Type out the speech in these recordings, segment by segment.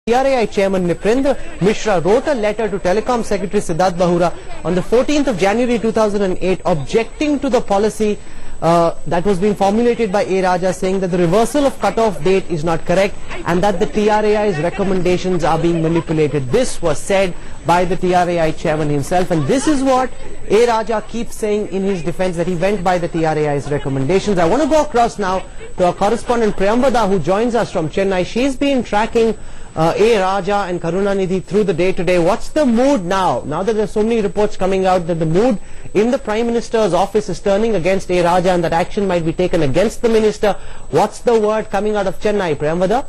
TRAI Chairman Nrityendra Mishra wrote a letter to Telecom Secretary Siddharth Bahura on the 14th of January 2008 objecting to the policy that was being formulated by A. Raja, saying that the reversal of cut-off date is not correct and that the TRAI's recommendations are being manipulated. This was said by the TRAI chairman himself, and this is what A. Raja keeps saying in his defense, that he went by the TRAI's recommendations. I want to go across now to our correspondent Priyambada, who joins us from Chennai. She's been tracking A. Raja and Karunanidhi through the day today. What's the mood now? Now that there's so many reports coming out that the mood in the Prime Minister's office is turning against A. Raja and that action might be taken against the minister. What's the word coming out of Chennai, Priyambada?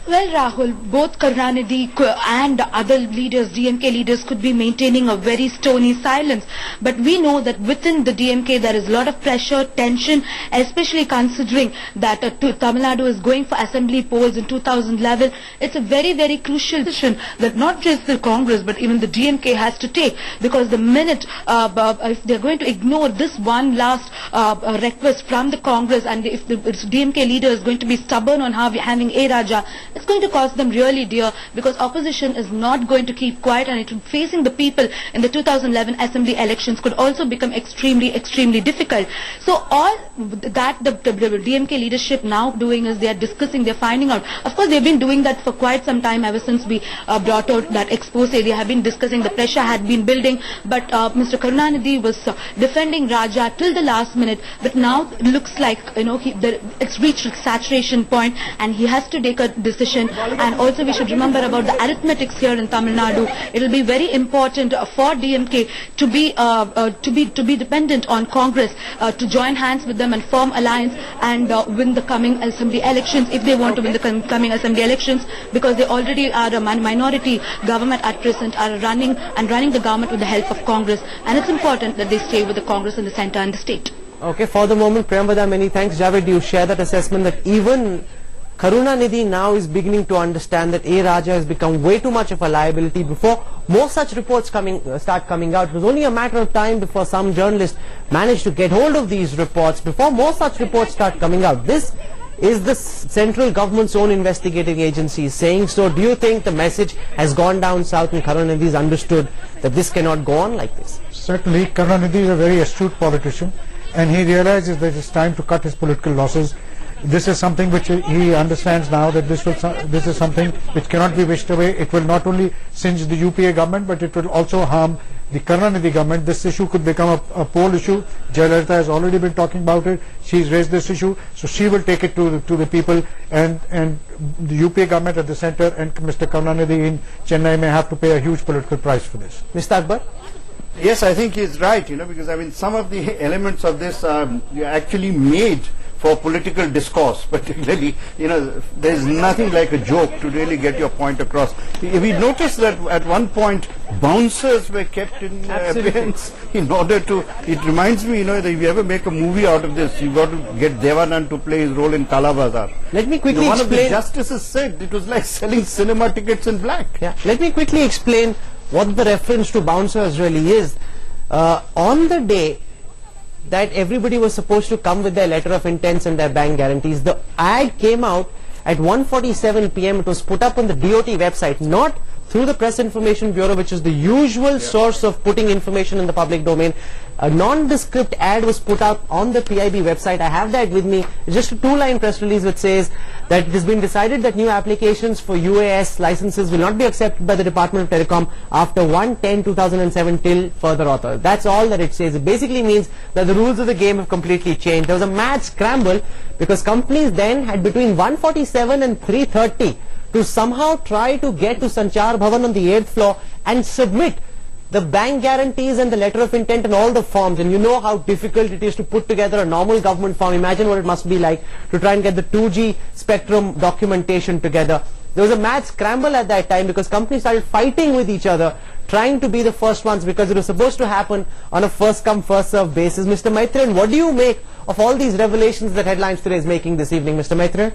Well, Rahul, both Karunanidhi and other leaders, DMK leaders, could be maintaining a very stony silence. But we know that within the DMK there is a lot of pressure, tension, especially considering that Tamil Nadu is going for assembly polls in 2011. It's a very, very crucial decision that not just the Congress but even the DMK has to take, because the minute if they're going to ignore this one last request from the Congress, and if the DMK leader is going to be stubborn on having A. Raja, it's going to cost them really dear, because opposition is not going to keep quiet, and facing the people in the 2011 assembly elections could also become extremely, extremely difficult. So all that the DMK leadership now doing is they are discussing, they are finding out. Of course, they've been doing that for quite some time, ever since we brought out that expose. They have been discussing, the pressure had been building, but Mr. Karunanidhi was defending Raja till the last minute. But now it looks like, it's reached its saturation point, and he has to take a decision. And also we should remember about the arithmetics here in Tamil Nadu. It will be very important for DMK to be dependent on Congress to join hands with them and form alliance and win the coming assembly elections, if they want to win the coming assembly elections, because they already are a minority government at present, are running the government with the help of Congress, and it's important that they stay with the Congress in the centre and the state. Okay, for the moment, Priyambada, many thanks. Javed, do you share that assessment that even Karunanidhi now is beginning to understand that A. Raja has become way too much of a liability? Before more such reports start coming out, it was only a matter of time before some journalists managed to get hold of these reports, before more such reports start coming out. This is the central government's own investigating agency saying so. Do you think the message has gone down south and Karunanidhi has understood that this cannot go on like this? Certainly, Karunanidhi is a very astute politician, and he realizes that it's time to cut his political losses. This is something which he understands now, that this is something which cannot be wished away. It will not only singe the UPA government, but it will also harm the Karunanidhi government. This issue could become a poll issue. Jayalalitha has already been talking about it. She's raised this issue, so she will take it to the people, and the UPA government at the centre and Mr. Karunanidhi in Chennai may have to pay a huge political price for this. Mr. Akbar? Yes, I think he's right, because I mean some of the elements of this are actually made for political discourse, particularly, there's nothing like a joke to really get your point across. We noticed that at one point bouncers were kept in abeyance in order to, it reminds me, that if you ever make a movie out of this, you've got to get Devanand to play his role in Kala Bazaar. Let me quickly one explain. Of the justices said it was like selling cinema tickets in black. Yeah. Let me quickly explain what the reference to bouncers really is. On the day that everybody was supposed to come with their letter of intents and their bank guarantees, the ad came out at 1:47 p.m. It was put up on the DOT website, not through the Press Information Bureau, which is the usual source of putting information in the public domain. A nondescript ad was put up on the PIB website. I have that with me. It's just a two-line press release which says that it has been decided that new applications for UAS licenses will not be accepted by the Department of Telecom after 1/10/2007 till further author. That's all that it says. It basically means that the rules of the game have completely changed. There was a mad scramble because companies then had between 1:47 and 3:30 to somehow try to get to Sanchar Bhavan on the 8th floor and submit the bank guarantees and the letter of intent and all the forms. And you know how difficult it is to put together a normal government form. Imagine what it must be like to try and get the 2G spectrum documentation together. There was a mad scramble at that time because companies started fighting with each other, trying to be the first ones, because it was supposed to happen on a first come first served basis. Mr. Maitreyan, what do you make of all these revelations that Headlines Today is making this evening, Mr. Maitreyan?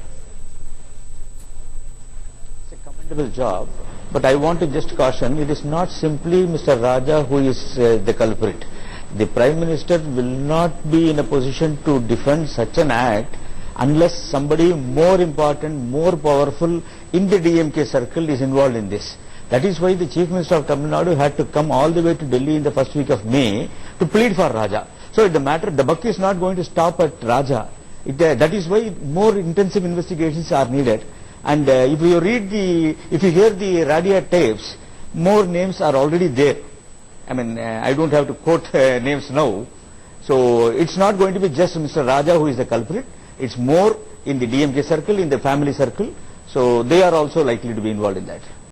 Job, but I want to just caution, it is not simply Mr. Raja who is the culprit. The Prime Minister will not be in a position to defend such an act unless somebody more important, more powerful in the DMK circle is involved in this. That is why the Chief Minister of Tamil Nadu had to come all the way to Delhi in the first week of May to plead for Raja. So the buck is not going to stop at Raja. That is why more intensive investigations are needed. And if you hear the radio tapes, more names are already there. I mean, I don't have to quote names now. So it's not going to be just Mr. Raja who is the culprit. It's more in the DMK circle, in the family circle. So they are also likely to be involved in that.